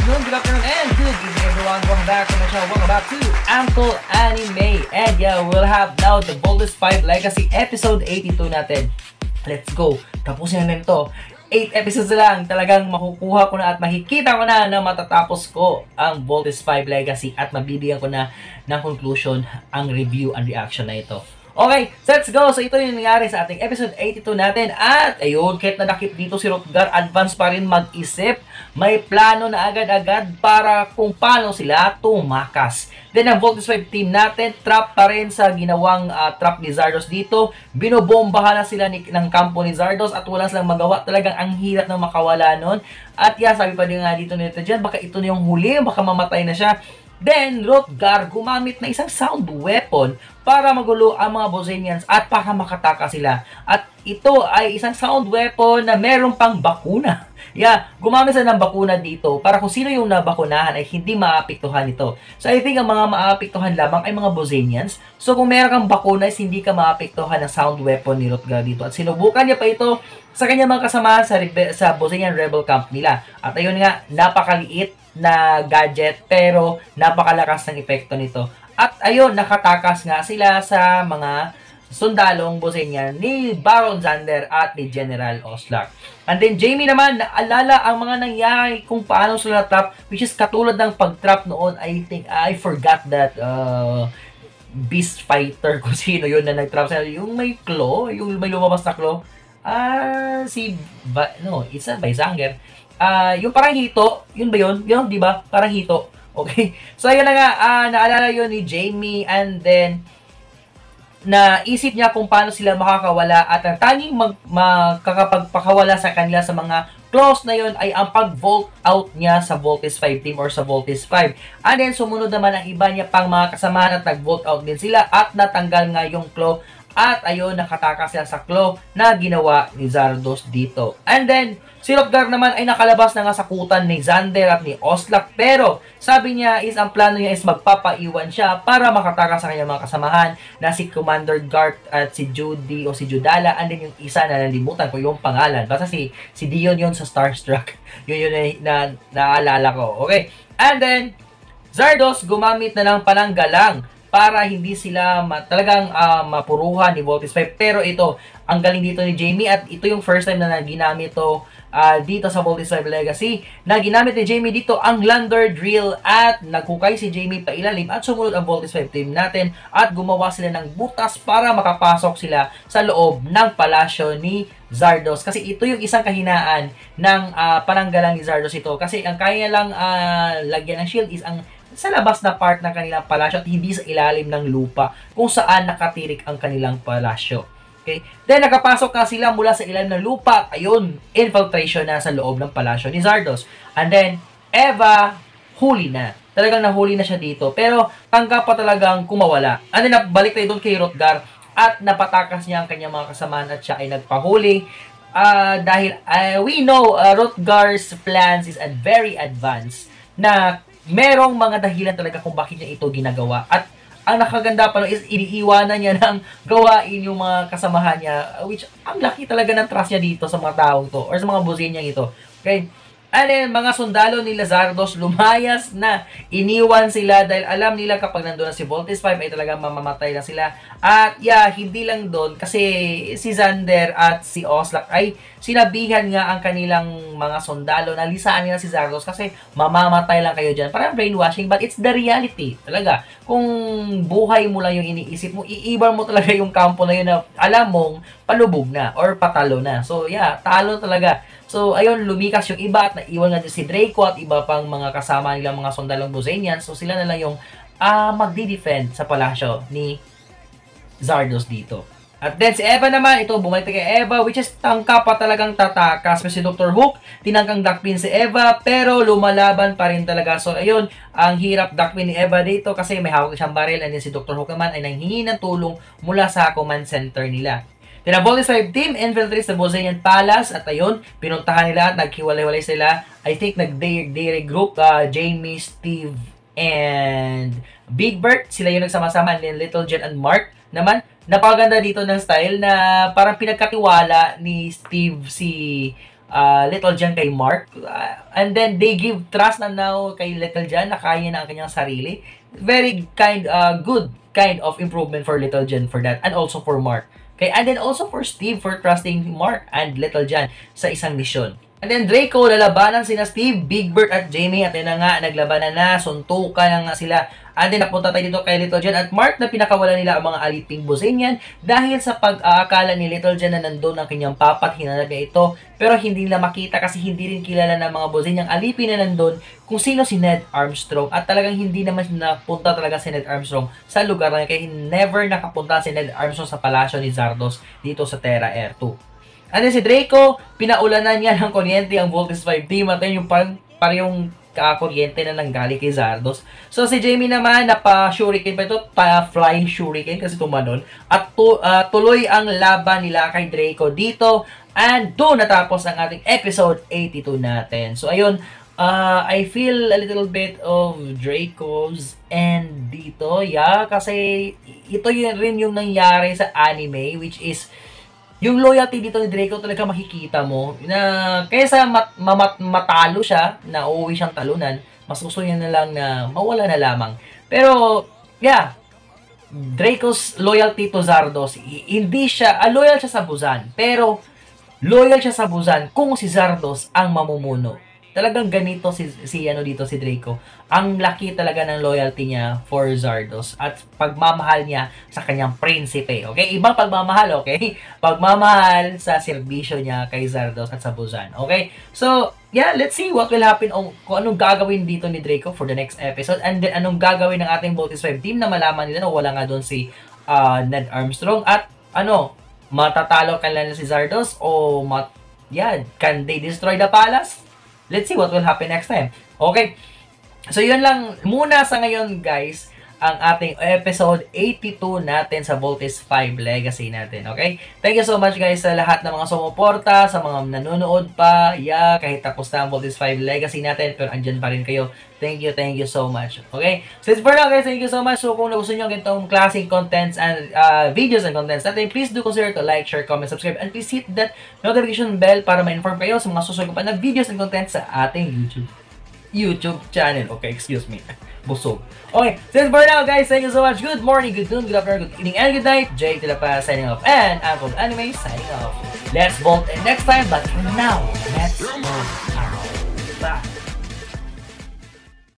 noon, good afternoon, and good evening everyone. Welcome back to my channel. Welcome back to Uncle Anime. And yeah, we'll have now the Boldest 5 Legacy episode 82 natin. Let's go. Tapusin na nito. 8 episodes lang. Talagang makukuha ko na at makikita ko na matatapos ko ang Boldest 5 Legacy at mabibigyan ko na ng conclusion ang review and reaction na ito. Okay, so let's go. So ito yung nangyari sa ating episode 82 natin. At ayun, kahit nadakip dito si Hrothgar, advance pa rin mag-isip. May plano na agad-agad para kung paano sila tumakas. Then ang Voltes 5 team natin, trap pa rin sa ginawang trap ni Zardos dito. Binobombahan na sila ng kampo ni Zardos at wala silang magawa. Talagang ang hirap na makawala nun. At yeah, sabi pa din nga dito nito dyan, baka ito na yung huli, baka mamatay na siya. Then, Hrothgar gumamit na isang sound weapon para magulo ang mga Bosenians at para makataka sila. At ito ay isang sound weapon na meron pang bakuna. Yeah, gumamit sila ng bakuna dito para kung sino yung nabakunahan ay hindi maapektuhan ito. So, I think ang mga maapektuhan lamang ay mga Bosenians. So, kung meron kang bakuna is hindi ka maapektuhan ng sound weapon ni Hrothgar dito. At sinubukan niya pa ito sa kanyang mga kasamahan sa Bosenian rebel camp nila. At ayun nga, napakaliit na gadget pero napakalakas ng epekto nito. At ayun, nakatakas nga sila sa mga sundalong Bosenian ni Baron Zander at ni General Oslak. And then Jaime naman, naalala ang mga nangyari kung paano sila trap, which is katulad ng pag-trap noon. I forgot that Beast Fighter, kung sino yun na nag-trap sila. Yung may claw, yung may lumabas na claw. It's not Bayzanger. Yung parang hito, yun ba yun? Yun, di ba? Parang hito. Okay? So, ayun na nga, naalala yun ni Jaime, and then, naisip niya kung paano sila makakawala, at ang tanging makakapagpakawala sa kanila sa mga claws na yun ay ang pag-volt out niya sa Voltes 5 team or sa Voltes 5. And then, sumunod naman ang iba niya pang mga kasamahan at nag-volt out din sila at natanggal nga yung claw. At ayun, nakatakas sila sa claw na ginawa ni Zardos dito. And then, si Hrothgar naman ay nakalabas na nga sa kutan ni Zander at ni Oslak. Pero, sabi niya is ang plano niya is magpapaiwan siya para makatakas sa kanyang mga kasamahan na si Commander Garth at si Judy o si Judala. And then yung isa na nalimutan ko yung pangalan. Basta si Dion yun sa Starstruck. yun na naalala ko. Okay. And then, Zardos gumamit na ng pananggalang para hindi sila talagang mapuruhan ni Voltes 5. Pero ito, ang galing dito ni Jaime at ito yung first time na ginamit to dito sa Voltes 5 Legacy. Na ginamit ni Jaime dito ang Lander Drill at naghukay si Jaime pa ilalim at sumunod ang Voltes 5 team natin at gumawa sila ng butas para makapasok sila sa loob ng palasyo ni Zardos. Kasi ito yung isang kahinaan ng pananggalang ni Zardos ito. Kasi ang kaya lang lagyan ng shield is ang sa labas na part ng kanilang palasyo at hindi sa ilalim ng lupa kung saan nakatirik ang kanilang palasyo. Okay? Then, nakapasok na sila mula sa ilalim ng lupa. Ayun, infiltration na sa loob ng palasyo ni Zardos. And then, Eva, huli na. Talagang nahuli na siya dito. Pero, tanggap pa talagang kumawala. And then, balik tayo doon kay Hrothgar at napatakas niya ang kanyang mga kasamahan at siya ay nagpahuli. Dahil, we know, Hrothgar's plans is very advanced na merong mga dahilan talaga kung bakit niya ito ginagawa. At ang nakaganda pa is iniiwanan niya ng gawain yung mga kasamahan niya, which ang laki talaga ng trust niya dito sa mga taong to or sa mga Bosenian ito. Okay? And then, mga sundalo ni Zardos lumayas na. Iniwan sila dahil alam nila kapag nandun na si Voltes 5 ay talagang mamamatay na sila. At yeah, hindi lang doon kasi si Zander at si Oslak ay sinabihan nga ang kanilang mga sundalo na lisaan nila si Zardos kasi mamamatay lang kayo dyan. Parang brainwashing, but it's the reality. Talaga, kung buhay mo lang yung iniisip mo, iiwan mo talaga yung kampo na yun na alam mong palubog na or patalo na. So yeah, talo talaga. So, ayun, lumikas yung iba at naiwan nga si Draco at iba pang mga kasama nilang mga sundalong Bosenians. So, sila na lang yung magdi-defend sa palasyo ni Zardos dito. At then, si Eva naman, ito, bumalik kay Eva, which is tangka pa talagang tatakas. Si Dr. Hook, tinangkang dakpin si Eva, pero lumalaban pa rin talaga. So, ayun, ang hirap dakpin ni Eva dito kasi may hawak siyang baril. And then, si Dr. Hook naman ay nanghingi ng tulong mula sa command center nila. Then, ang Voltes 5 team infiltrates the Bosenian Palace at ayun, pinuntahan nila at naghiwalay-walay sila. I think nag-regroup Jaime, Steve, and Big Bert. Sila yung nagsama-sama. And then Little Jen and Mark naman. Napakaganda dito ng style na parang pinagkatiwala ni Steve si Little John kay Mark. And then they give trust na now kay Little John na kaya na ang kanyang sarili. Very good kind of improvement for Little John for that. And also for Mark. Okay, and then also for Steve for trusting Mark and Little John sa isang misyon. And then Draco, lalabanan sina Steve, Big Bird at Jamie. At yun na nga, naglabanan na, suntukan na nga sila. And then napunta tayo dito kay Little John at Mark na pinakawalan nila ang mga aliping Bosenian dahil sa pag-aakala ni Little John na nandun ang kanyang papat, hinanap niya ito. Pero hindi nila makita kasi hindi rin kilala ng mga Bosenian alipin na nandun kung sino si Ned Armstrong. At talagang hindi naman napunta talaga si Ned Armstrong sa lugar na yun. Kaya never nakapunta si Ned Armstrong sa palasyo ni Zardos dito sa Terra Air 2. And then si Draco, pinaulanan niya ng kuryente ang Voltes 5 team at yung parang kuryente na nanggali kay Zardos. So si Jamie naman, napa-shuriken pa ito, pa-flying shuriken kasi tumanon. At tuloy ang laban nila kay Draco dito. And doon natapos ang ating episode 82 natin. So ayun, I feel a little bit of Draco's end dito. Yeah, kasi ito yun rin yung nangyari sa anime, which is yung loyalty dito ni Draco talaga makikita mo na kaysa matalo siya, na uuwi siyang talunan, mas gusto niya na lang na mawala na lamang. Pero, yeah, Draco's loyalty to Zardos, hindi siya, loyal siya sa Busan, pero loyal siya sa Busan kung si Zardos ang mamumuno. Talagang ganito si Draco. Ang laki talaga ng loyalty niya for Zardos at pagmamahal niya sa kanyang prinsipe. Okay? Ibang pagmamahal, okay? Pagmamahal sa serbisyo niya kay Zardos at sa Busan. Okay? So, yeah, let's see what will happen kung anong gagawin dito ni Draco for the next episode and then anong gagawin ng ating Voltes 5 team na malaman nila na wala nga doon si Ned Armstrong at matatalo kanila si Zardos o can they destroy the palace? Let's see what will happen next time. Okay. So, yun lang muna sa ngayon, guys, ang ating episode 82 natin sa Voltes 5 Legacy natin. Okay? Thank you so much, guys, sa lahat ng mga sumuporta, sa mga nanonood pa. Yeah, kahit tapos na ang Voltes 5 Legacy natin, pero andyan pa rin kayo. Thank you so much. Okay? So, it's for now, guys. Thank you so much. So, kung gusto nyo ganitong klaseng contents and videos and contents natin, please do consider to like, share, comment, subscribe, and please hit that notification bell para ma-inform kayo sa mga susunod pa na videos and contents sa ating YouTube channel. Okay, excuse me. Busog. Okay, so it's for now, guys. Thank you so much. Good morning, good noon, good afternoon, good evening, and good night. Jay Tilapa signing off, and Uncle Anime signing off. Let's vote next time, but for now, let's vote out. Bye.